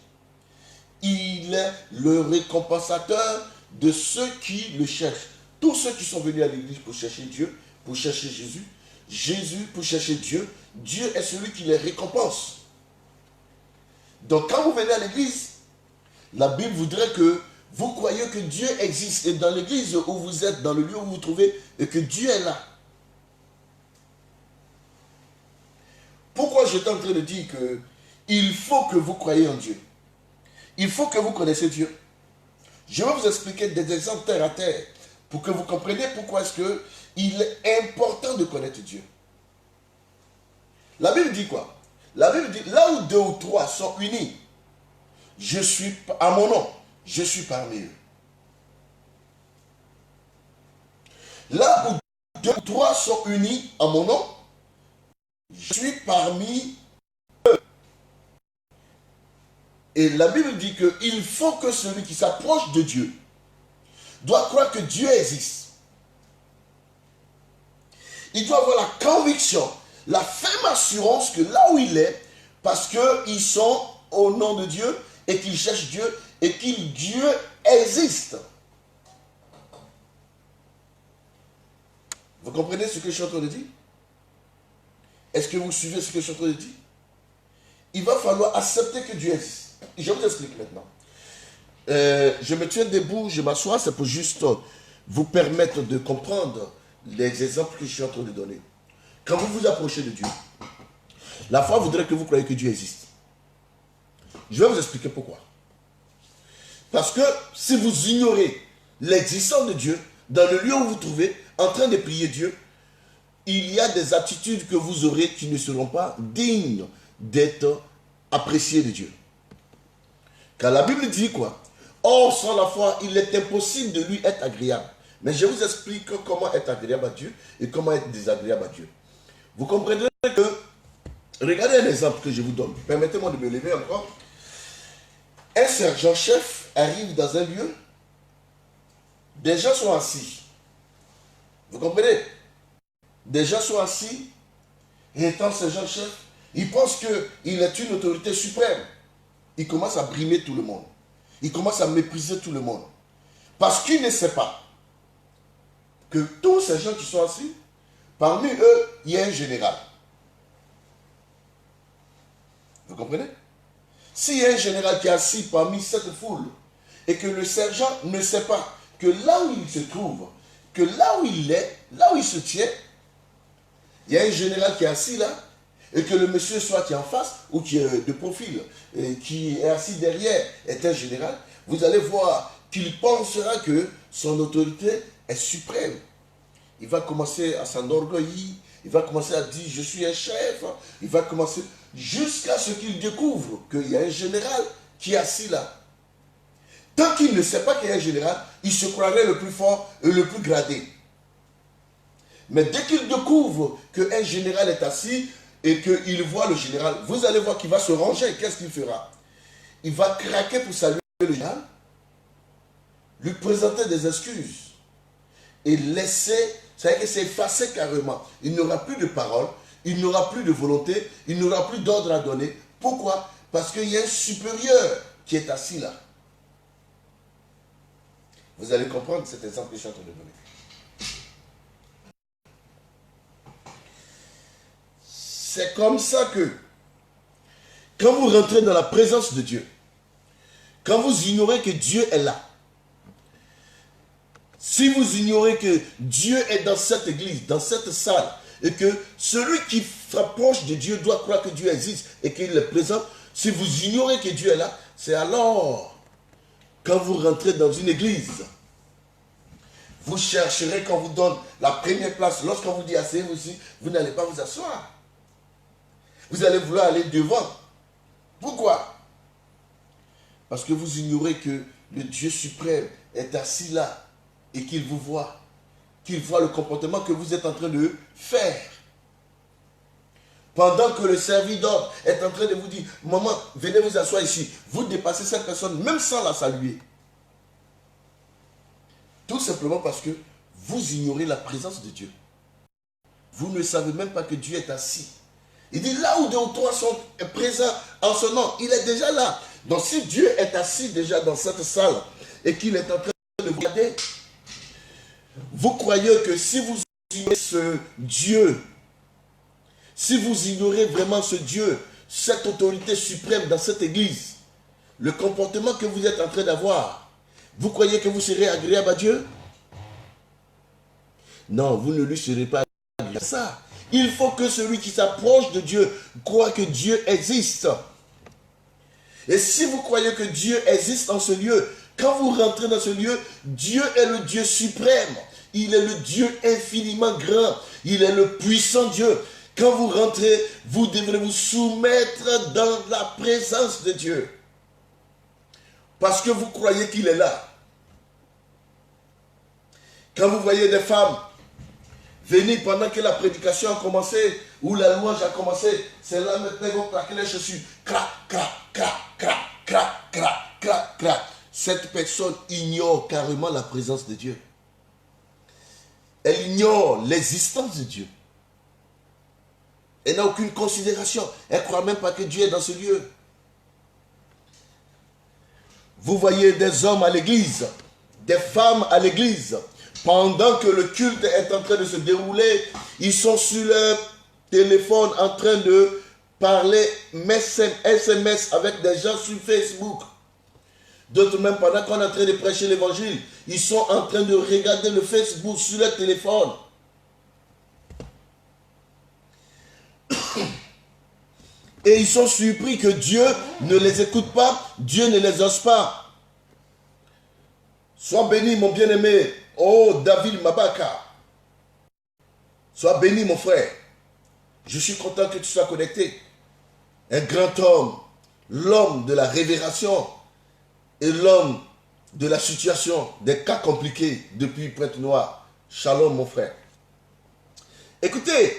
Il est le récompensateur de ceux qui le cherchent. Tous ceux qui sont venus à l'église pour chercher Dieu, pour chercher Jésus, Jésus pour chercher Dieu, Dieu est celui qui les récompense. Donc quand vous venez à l'église, la Bible voudrait que vous croyez que Dieu existe. Et dans l'église où vous êtes, dans le lieu où vous vous trouvez, et que Dieu est là. Pourquoi j'étais en train de dire que il faut que vous croyez en Dieu? Il faut que vous connaissiez Dieu. Je vais vous expliquer des exemples terre à terre pour que vous compreniez pourquoi est-ce qu'il est important de connaître Dieu. La Bible dit quoi? La Bible dit, là où 2 ou 3 sont unis, je suis à mon nom, je suis parmi eux. Là où 2 ou 3 sont unis à mon nom, Je suis parmi eux. Et la Bible dit qu'il faut que celui qui s'approche de Dieu doit croire que Dieu existe. Il doit avoir la conviction, la ferme assurance que là où il est, parce qu'ils sont au nom de Dieu et qu'ils cherchent Dieu et qu'il Dieu existe. Vous comprenez ce que je suis en train de dire? Est-ce que vous suivez ce que je suis en train de dire? Il va falloir accepter que Dieu existe. Je vous explique maintenant. Je me tiens debout, je m'assois, c'est pour juste vous permettre de comprendre les exemples que je suis en train de donner. Quand vous vous approchez de Dieu, la foi voudrait que vous croyez que Dieu existe. Je vais vous expliquer pourquoi. Parce que si vous ignorez l'existence de Dieu, dans le lieu où vous vous trouvez, en train de prier Dieu, il y a des attitudes que vous aurez qui ne seront pas dignes d'être appréciées de Dieu. Car la Bible dit quoi? Or, sans la foi, il est impossible de lui être agréable. Mais je vous explique comment être agréable à Dieu et comment être désagréable à Dieu. Vous comprendrez que, regardez un exemple que je vous donne. Permettez-moi de me lever encore. Un sergent-chef arrive dans un lieu, des gens sont assis. Vous comprenez? Des gens sont assis, et étant sergent-chef, il pense qu'il est une autorité suprême. Il commence à brimer tout le monde. Il commence à mépriser tout le monde. Parce qu'il ne sait pas que tous ces gens qui sont assis, parmi eux, il y a un général. Vous comprenez? S'il y a un général qui est assis parmi cette foule, et que le sergent ne sait pas que là où il se trouve, que là où il est, là où il se tient, il y a un général qui est assis là, et que le monsieur soit qui est en face, ou qui est de profil, et qui est assis derrière, est un général, vous allez voir qu'il pensera que son autorité est suprême. Il va commencer à s'enorgueillir, il va commencer à dire je suis un chef, il va commencer jusqu'à ce qu'il découvre qu'il y a un général qui est assis là. Tant qu'il ne sait pas qu'il y a un général, il se croirait le plus fort et le plus gradé. Mais dès qu'il découvre qu'un général est assis et qu'il voit le général, vous allez voir qu'il va se ranger. Qu'est-ce qu'il fera? Il va craquer pour saluer le général, lui présenter des excuses et laisser, c'est-à-dire que c'est effacé carrément. Il n'aura plus de parole, il n'aura plus de volonté, il n'aura plus d'ordre à donner. Pourquoi? Parce qu'il y a un supérieur qui est assis là. Vous allez comprendre cet exemple que je suis en train de donner. C'est comme ça que, quand vous rentrez dans la présence de Dieu, quand vous ignorez que Dieu est là, si vous ignorez que Dieu est dans cette église, dans cette salle, et que celui qui s'approche de Dieu doit croire que Dieu existe et qu'il est présent, si vous ignorez que Dieu est là, c'est alors, quand vous rentrez dans une église, vous chercherez qu'on vous donne la première place. Lorsqu'on vous dit asseyez-vous ici, vous n'allez pas vous asseoir. Vous allez vouloir aller devant. Pourquoi? Parce que vous ignorez que le Dieu suprême est assis là et qu'il vous voit. Qu'il voit le comportement que vous êtes en train de faire. Pendant que le serviteur est en train de vous dire maman, venez vous asseoir ici. Vous dépassez cette personne même sans la saluer. Tout simplement parce que vous ignorez la présence de Dieu. Vous ne savez même pas que Dieu est assis. Il dit là où deux ou trois sont présents en son nom, il est déjà là. Donc si Dieu est assis déjà dans cette salle et qu'il est en train de vous regarder, vous croyez que si vous ignorez ce Dieu, si vous ignorez vraiment ce Dieu, cette autorité suprême dans cette église, le comportement que vous êtes en train d'avoir, vous croyez que vous serez agréable à Dieu? Non, vous ne lui serez pas agréable. Ça, il faut que celui qui s'approche de Dieu croit que Dieu existe. Et si vous croyez que Dieu existe en ce lieu, quand vous rentrez dans ce lieu, Dieu est le Dieu suprême. Il est le Dieu infiniment grand. Il est le puissant Dieu. Quand vous rentrez, vous devrez vous soumettre dans la présence de Dieu. Parce que vous croyez qu'il est là. Quand vous voyez des femmes venir pendant que la prédication a commencé, ou la louange a commencé. C'est là maintenant qu'ils vont claquer les chaussures. Crac, crac, crac, crac, crac, crac, crac, crac. Cette personne ignore carrément la présence de Dieu. Elle ignore l'existence de Dieu. Elle n'a aucune considération. Elle ne croit même pas que Dieu est dans ce lieu. Vous voyez des hommes à l'église, des femmes à l'église. Pendant que le culte est en train de se dérouler, ils sont sur leur téléphone en train de parler SMS avec des gens sur Facebook. D'autres même, pendant qu'on est en train de prêcher l'évangile, ils sont en train de regarder le Facebook sur leur téléphone. Et ils sont surpris que Dieu ne les écoute pas, Dieu ne les ose pas. Sois béni, mon bien-aimé. Oh, David Mabaka. Sois béni, mon frère. Je suis content que tu sois connecté. Un grand homme, l'homme de la révélation et l'homme de la situation, des cas compliqués depuis Pointe-Noire. Shalom, mon frère. Écoutez.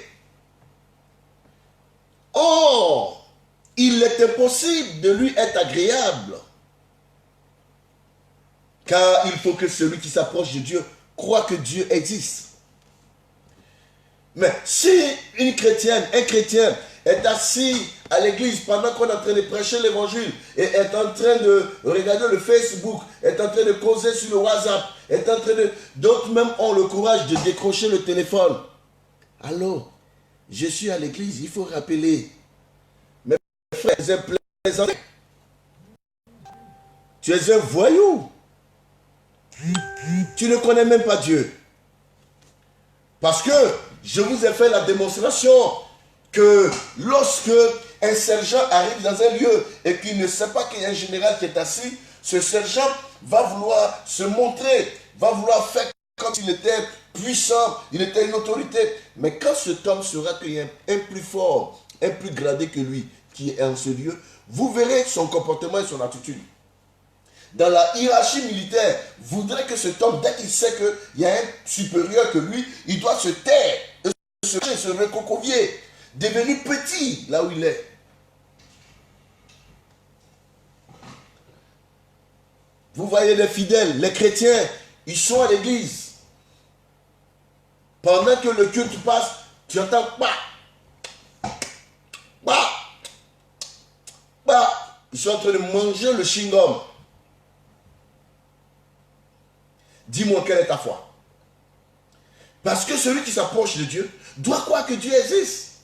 Oh, il est impossible de lui être agréable. Car il faut que celui qui s'approche de Dieu croit que Dieu existe. Mais si une chrétienne, un chrétien est assis à l'église pendant qu'on est en train de prêcher l'évangile et est en train de regarder le Facebook, est en train de causer sur le WhatsApp, est en train de... D'autres même ont le courage de décrocher le téléphone. Allô, je suis à l'église, il faut rappeler. Mes frères, tu es un voyou. Tu ne connais même pas Dieu. Parce que je vous ai fait la démonstration que lorsque un sergent arrive dans un lieu et qu'il ne sait pas qu'il y a un général qui est assis, ce sergent va vouloir se montrer, va vouloir faire comme s'il était puissant, il était une autorité. Mais quand cet homme saura qu'il y a un plus fort, un plus gradé que lui qui est en ce lieu, vous verrez son comportement et son attitude. Dans la hiérarchie militaire, voudrait que cet homme, dès qu'il sait qu'il y a un supérieur que lui, il doit se taire, se recocovier, devenir petit là où il est. Vous voyez les fidèles, les chrétiens, ils sont à l'église. Pendant que le culte passe, tu entends bah, bah, bah. Ils sont en train de manger le chewing-gum. Dis-moi quelle est ta foi. Parce que celui qui s'approche de Dieu doit croire que Dieu existe.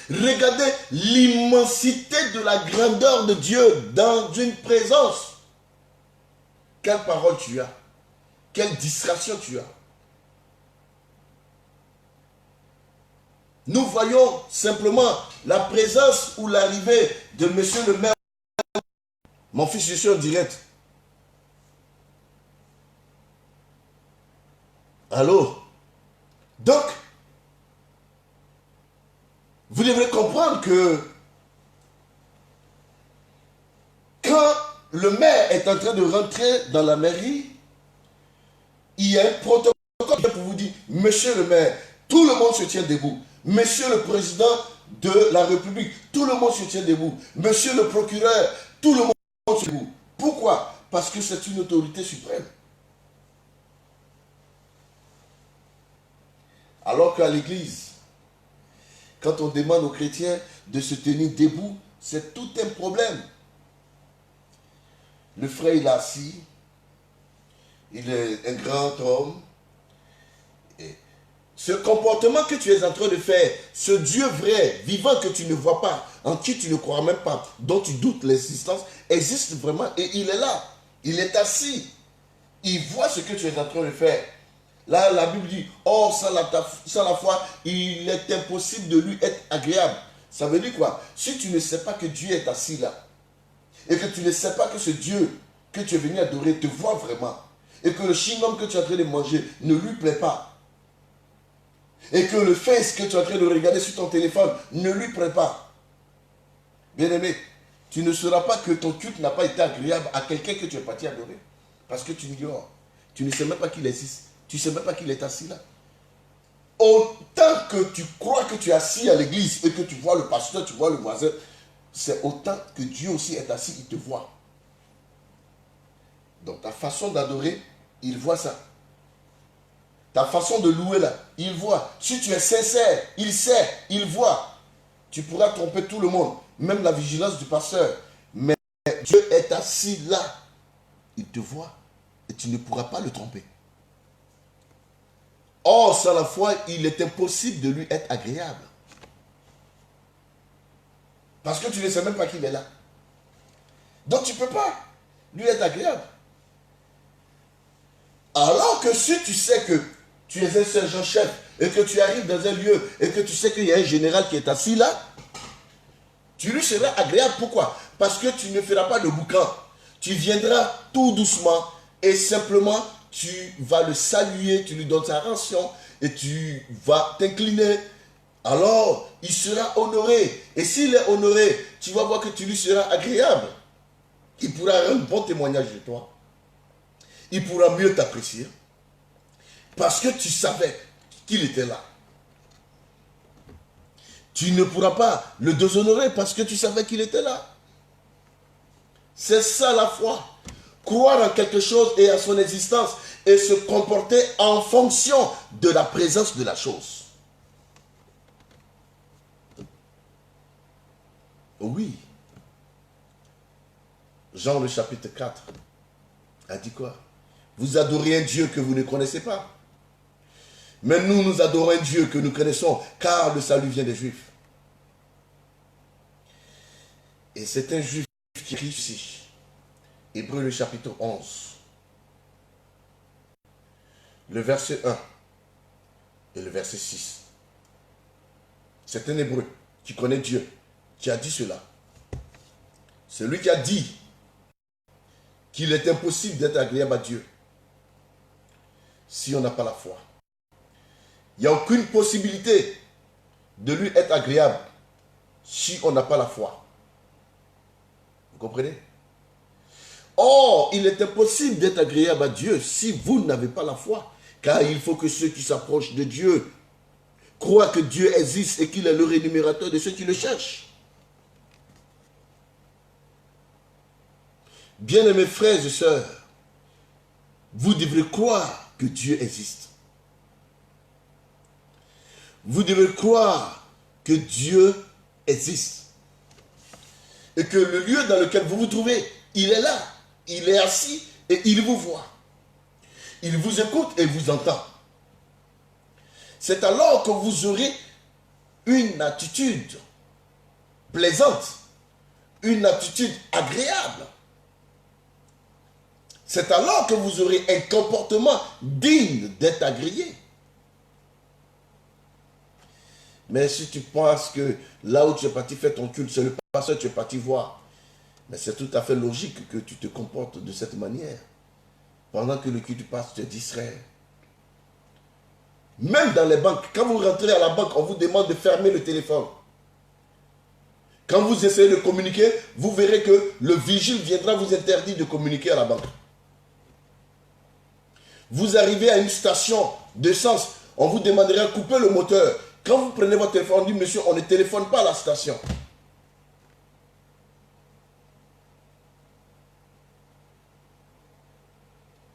Regardez l'immensité de la grandeur de Dieu dans une présence. Quelle parole tu as? Quelle distraction tu as? Nous voyons simplement la présence ou l'arrivée de monsieur le maire. Mon fils, je suis en direct. Allô? Donc, vous devrez comprendre que quand le maire est en train de rentrer dans la mairie, il y a un protocole pour vous dire, monsieur le maire, tout le monde se tient debout. Monsieur le président de la République, tout le monde se tient debout. Monsieur le procureur, tout le monde se tient debout. Pourquoi? Parce que c'est une autorité suprême. Alors qu'à l'église, quand on demande aux chrétiens de se tenir debout, c'est tout un problème. Le frère, il est assis, il est un grand homme. Et ce comportement que tu es en train de faire, ce Dieu vrai, vivant que tu ne vois pas, en qui tu ne crois même pas, dont tu doutes l'existence, existe vraiment et il est là. Il est assis. Il voit ce que tu es en train de faire. Là, la Bible dit, oh, sans la foi, il est impossible de lui être agréable. Ça veut dire quoi? Si tu ne sais pas que Dieu est assis là, et que tu ne sais pas que ce Dieu que tu es venu adorer te voit vraiment, et que le chewing-gum que tu es en train de manger ne lui plaît pas, et que le face que tu es en train de regarder sur ton téléphone ne lui plaît pas, bien-aimé, tu ne sauras pas que ton culte n'a pas été agréable à quelqu'un que tu es parti adorer. Parce que tu l'ignores. Tu ne sais même pas qu'il existe. Tu ne sais même pas qu'il est assis là. autant que tu crois que tu es assis à l'église et que tu vois le pasteur, tu vois le voisin, c'est autant que Dieu aussi est assis, il te voit. Donc ta façon d'adorer, il voit ça. Ta façon de louer là, il voit. Si tu es sincère, il sait, il voit. Tu pourras tromper tout le monde, même la vigilance du pasteur. Mais Dieu est assis là. Il te voit et tu ne pourras pas le tromper. Or, sans la foi, il est impossible de lui être agréable. Parce que tu ne sais même pas qu'il est là. Donc tu ne peux pas lui être agréable. Alors que si tu sais que tu es un sergent-chef et que tu arrives dans un lieu et que tu sais qu'il y a un général qui est assis là, tu lui seras agréable. Pourquoi? Parce que tu ne feras pas de boucan. Tu viendras tout doucement et simplement tu vas le saluer, tu lui donnes sa rançon et tu vas t'incliner. Alors, il sera honoré. Et s'il est honoré, tu vas voir que tu lui seras agréable. Il pourra rendre un bon témoignage de toi. Il pourra mieux t'apprécier. Parce que tu savais qu'il était là. Tu ne pourras pas le déshonorer parce que tu savais qu'il était là. C'est ça la foi. Croire en quelque chose et à son existence et se comporter en fonction de la présence de la chose. Oui. Jean le chapitre 4 a dit quoi? Vous adorez un Dieu que vous ne connaissez pas. Mais nous, nous adorons un Dieu que nous connaissons, car le salut vient des Juifs. Et c'est un Juif qui écrit ici. Hébreux le chapitre 11. Le verset 1 et le verset 6. C'est un Hébreu qui connaît Dieu, qui a dit cela. Celui qui a dit qu'il est impossible d'être agréable à Dieu si on n'a pas la foi. Il n'y a aucune possibilité de lui être agréable si on n'a pas la foi. Vous comprenez? Or, il est impossible d'être agréable à Dieu si vous n'avez pas la foi. Car il faut que ceux qui s'approchent de Dieu croient que Dieu existe et qu'il est le rémunérateur de ceux qui le cherchent. Bien-aimés frères et sœurs, vous devrez croire que Dieu existe. Vous devez croire que Dieu existe. Et que le lieu dans lequel vous vous trouvez, il est là. Il est assis et il vous voit. Il vous écoute et vous entend. C'est alors que vous aurez une attitude plaisante, une attitude agréable. C'est alors que vous aurez un comportement digne d'être agréé. Mais si tu penses que là où tu es parti faire ton culte, c'est le pasteur que tu es parti voir, mais c'est tout à fait logique que tu te comportes de cette manière. Pendant que le culte passe, tu te distrais. Même dans les banques, quand vous rentrez à la banque, on vous demande de fermer le téléphone. Quand vous essayez de communiquer, vous verrez que le vigile viendra vous interdire de communiquer à la banque. Vous arrivez à une station d'essence, on vous demandera de couper le moteur. Quand vous prenez votre téléphone, on dit, monsieur, on ne téléphone pas à la station.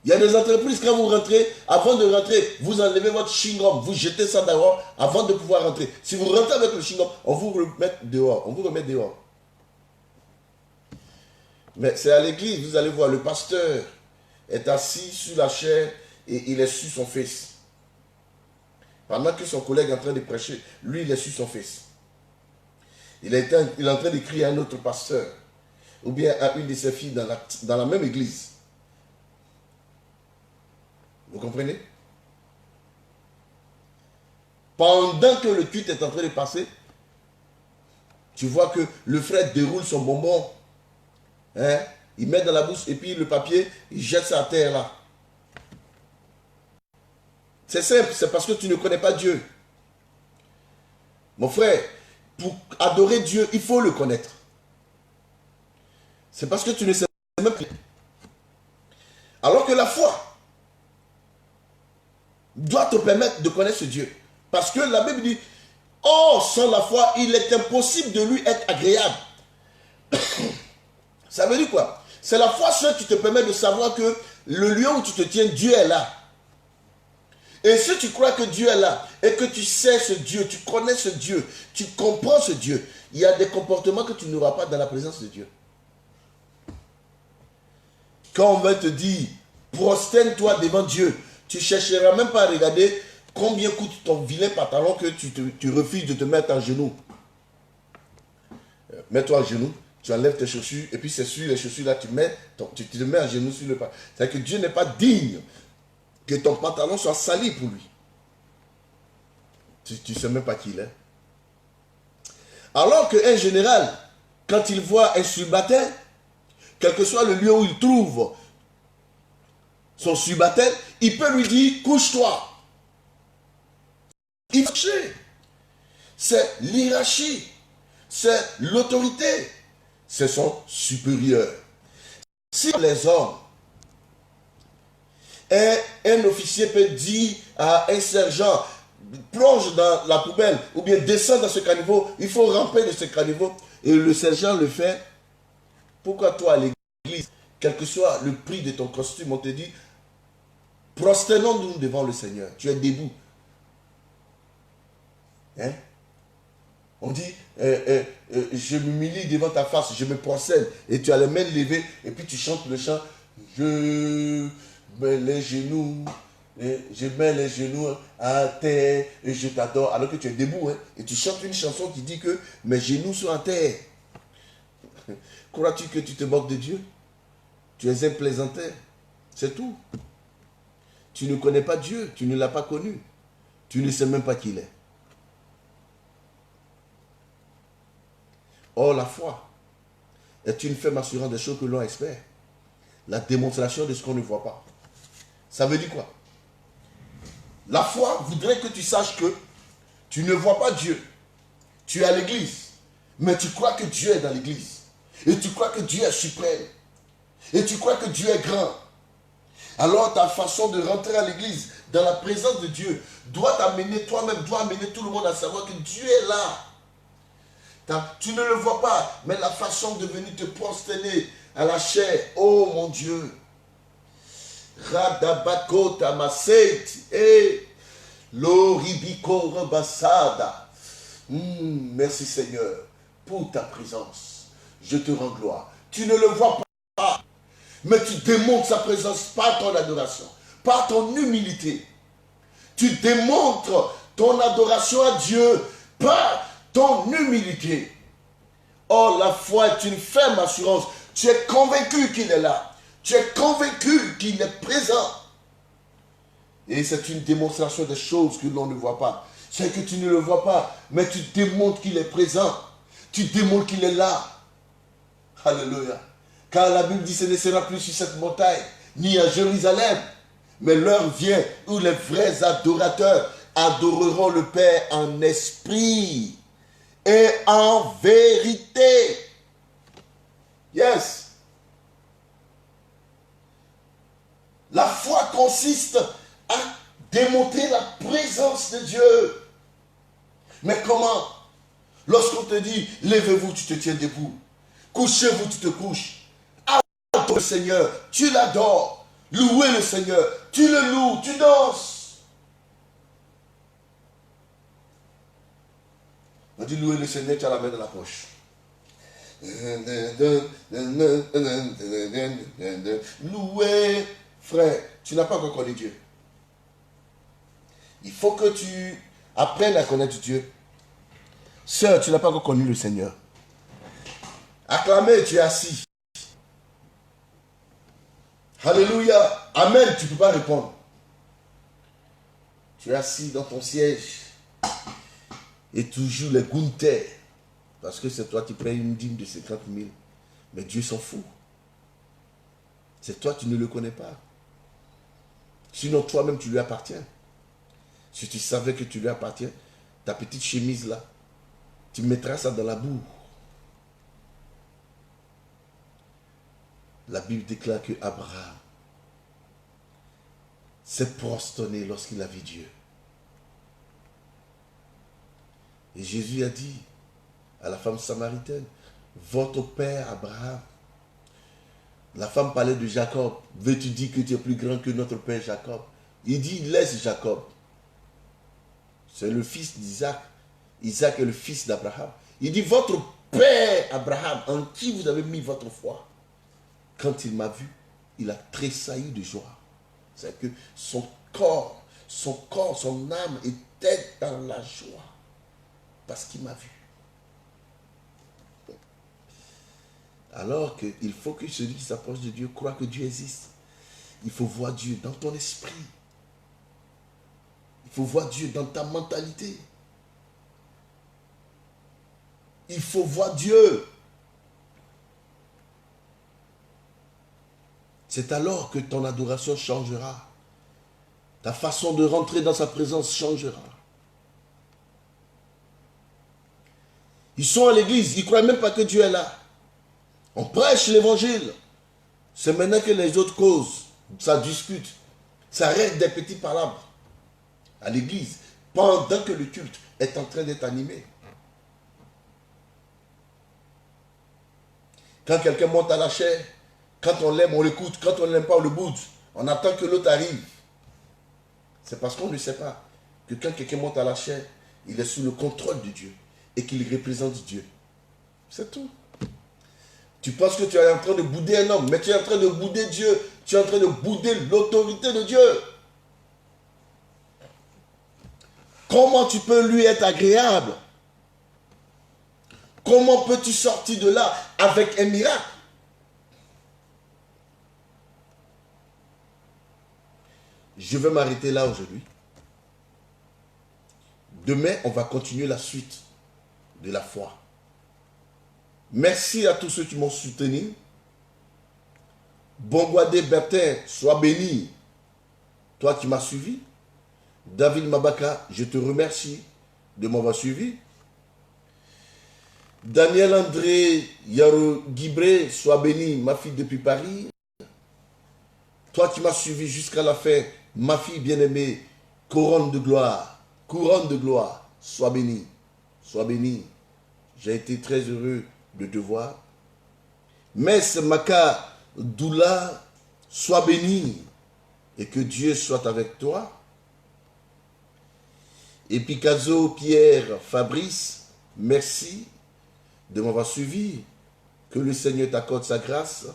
Il y a des entreprises, quand vous rentrez, avant de rentrer, vous enlevez votre chewing-gum, vous jetez ça dehors avant de pouvoir rentrer. Si vous rentrez avec le chewing-gum, on vous remet dehors. On vous remet dehors. Mais c'est à l'église, vous allez voir, le pasteur est assis sur la chaire et il est sur son fils. Pendant que son collègue est en train de prêcher, lui, il est sur son fils. Il est en train d'écrire à un autre pasteur, ou bien à une de ses filles dans la même église. Vous comprenez? Pendant que le culte est en train de passer, tu vois que le frère déroule son bonbon. Hein? Il met dans la bouche et puis le papier, il jette ça à terre là. C'est simple, c'est parce que tu ne connais pas Dieu. Mon frère, pour adorer Dieu, il faut le connaître. C'est parce que tu ne sais même pas. Alors que la foi doit te permettre de connaître ce Dieu. Parce que la Bible dit, oh, sans la foi, il est impossible de lui être agréable. Ça veut dire quoi? C'est la foi seule qui te permet de savoir que le lieu où tu te tiens, Dieu est là. Et si tu crois que Dieu est là, et que tu sais ce Dieu, tu connais ce Dieu, tu comprends ce Dieu, il y a des comportements que tu n'auras pas dans la présence de Dieu. Quand on va te dire, prosterne-toi devant Dieu, tu ne chercheras même pas à regarder combien coûte ton vilain pantalon que tu refuses de te mettre en genoux. Mets-toi en genoux, tu enlèves tes chaussures, et puis c'est sur les chaussures là, tu te mets en genoux sur le pantalon. C'est-à-dire que Dieu n'est pas digne que ton pantalon soit sali pour lui. Tu ne sais même pas qui il est. Alors qu'un général, quand il voit un subalterne, quel que soit le lieu où il trouve son subalterne, il peut lui dire, couche-toi. Il faut coucher. C'est l'hiérarchie. C'est l'autorité. C'est son supérieur. Si les hommes, un officier peut dire à un sergent, plonge dans la poubelle ou bien descend dans ce caniveau, il faut ramper de ce caniveau, et le sergent le fait, pourquoi toi à l'église, quel que soit le prix de ton costume, on te dit, prosternons-nous devant le Seigneur, tu es debout. Hein? On dit, je m'humilie devant ta face, je me prosterne, et tu as les mains levées, et puis tu chantes le chant, je mets les genoux, je mets les genoux à terre, et je t'adore, alors que tu es debout, hein, et tu chantes une chanson qui dit que mes genoux sont à terre. Crois-tu que tu te moques de Dieu? Tu es un plaisantin, c'est tout. Tu ne connais pas Dieu, tu ne l'as pas connu, tu ne sais même pas qui il est. Or, la foi est une ferme assurance des choses que l'on espère. La démonstration de ce qu'on ne voit pas. Ça veut dire quoi? La foi voudrait que tu saches que tu ne vois pas Dieu. Tu es à l'église, mais tu crois que Dieu est dans l'église. Et tu crois que Dieu est suprême. Et tu crois que Dieu est grand. Alors ta façon de rentrer à l'église, dans la présence de Dieu, doit t'amener toi-même, doit amener tout le monde à savoir que Dieu est là. Tu ne le vois pas, mais la façon de venir te prosterner à la chair, oh mon Dieu. Radabakota Maseit, Loribiko Rebasada. Merci Seigneur pour ta présence. Je te rends gloire. Tu ne le vois pas, mais tu démontres sa présence par ton adoration, par ton humilité. Tu démontres ton adoration à Dieu par ton humilité. Or, la foi est une ferme assurance. Tu es convaincu qu'il est là. Tu es convaincu qu'il est présent. Et c'est une démonstration des choses que l'on ne voit pas. C'est que tu ne le vois pas, mais tu démontres qu'il est présent. Tu démontres qu'il est là. Alléluia. Car la Bible dit ce ne sera plus sur cette montagne, ni à Jérusalem. Mais l'heure vient où les vrais adorateurs adoreront le Père en esprit et en vérité. Yes. La foi consiste à démontrer la présence de Dieu. Mais comment? Lorsqu'on te dit, levez-vous, tu te tiens debout. Couchez-vous, tu te couches. Adore le Seigneur, tu l'adores. Louez le Seigneur, tu le loues, tu danses. On dit louer le Seigneur, tu as la main dans la poche. Louer, frère, tu n'as pas encore connu Dieu. Il faut que tu apprennes à connaître Dieu. Sœur, tu n'as pas encore connu le Seigneur. Acclamez, tu es assis. Alléluia. Amen, tu ne peux pas répondre. Tu es assis dans ton siège. Et toujours les Gunther. Parce que c'est toi qui payes une dîme de 50 000. Mais Dieu s'en fout. C'est toi, tu ne le connais pas. Sinon, toi-même, tu lui appartiens. Si tu savais que tu lui appartiens, ta petite chemise là, tu mettras ça dans la boue. La Bible déclare que Abraham s'est prosterné lorsqu'il a vu Dieu. Et Jésus a dit à la femme samaritaine, votre père Abraham. La femme parlait de Jacob. Veux-tu dire que tu es plus grand que notre père Jacob? Il dit, laisse Jacob. C'est le fils d'Isaac. Isaac est le fils d'Abraham. Il dit, votre père Abraham, en qui vous avez mis votre foi? Quand il m'a vu, il a tressailli de joie. C'est que son corps, son âme était dans la joie. Parce qu'il m'a vu. Alors qu'il faut que celui qui s'approche de Dieu croit que Dieu existe. Il faut voir Dieu dans ton esprit. Il faut voir Dieu dans ta mentalité. Il faut voir Dieu. C'est alors que ton adoration changera. Ta façon de rentrer dans sa présence changera. Ils sont à l'église, ils ne croient même pas que Dieu est là. On prêche l'évangile. C'est maintenant que les autres causent, ça discute. Ça reste des petits palabres à l'église pendant que le culte est en train d'être animé. Quand quelqu'un monte à la chair, quand on l'aime, on l'écoute. Quand on ne l'aime pas, on le boude. On attend que l'autre arrive. C'est parce qu'on ne sait pas que quand quelqu'un monte à la chair, il est sous le contrôle de Dieu et qu'il représente Dieu. C'est tout. Tu penses que tu es en train de bouder un homme, mais tu es en train de bouder Dieu. Tu es en train de bouder l'autorité de Dieu. Comment tu peux lui être agréable? Comment peux-tu sortir de là avec un miracle? Je vais m'arrêter là aujourd'hui. Demain, on va continuer la suite de la foi. Merci à tous ceux qui m'ont soutenu. Bongoadé Bertin, sois béni. Toi qui m'as suivi. David Mabaka, je te remercie de m'avoir suivi. Daniel André Yaro Guibré, sois béni, ma fille depuis Paris. Toi qui m'as suivi jusqu'à la fin, ma fille bien-aimée, couronne de gloire, sois béni, sois béni. J'ai été très heureux de te voir. Mess Maka Doula, sois béni et que Dieu soit avec toi. Et Picasso, Pierre, Fabrice, merci de m'avoir suivi. Que le Seigneur t'accorde sa grâce.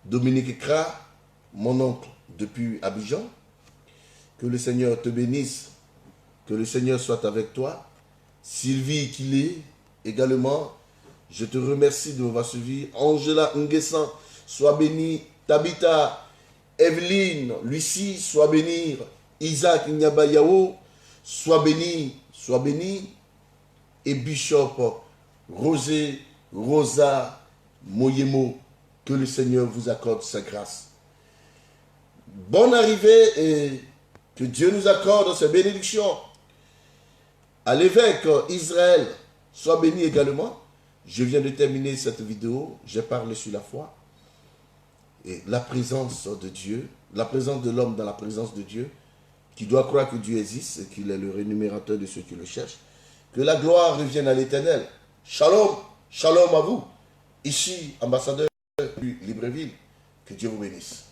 Dominique Kra, mon oncle depuis Abidjan. Que le Seigneur te bénisse. Que le Seigneur soit avec toi. Sylvie Kilé, également, je te remercie de m'avoir suivi. Angela Nguessan, sois bénie. Tabitha, Evelyne, Lucie, sois bénie. Isaac Nyabayao, sois béni, sois béni. Et Bishop Rosé, Rosa, Moyemo, que le Seigneur vous accorde sa grâce. Bonne arrivée et que Dieu nous accorde ses bénédictions. À l'évêque Israël, sois béni également. Je viens de terminer cette vidéo, j'ai parlé sur la foi. Et la présence de Dieu, la présence de l'homme dans la présence de Dieu, qui doit croire que Dieu existe et qu'il est le rémunérateur de ceux qui le cherchent. Que la gloire revienne à l'Éternel. Shalom, shalom à vous. Ici, ambassadeur du Libreville, que Dieu vous bénisse.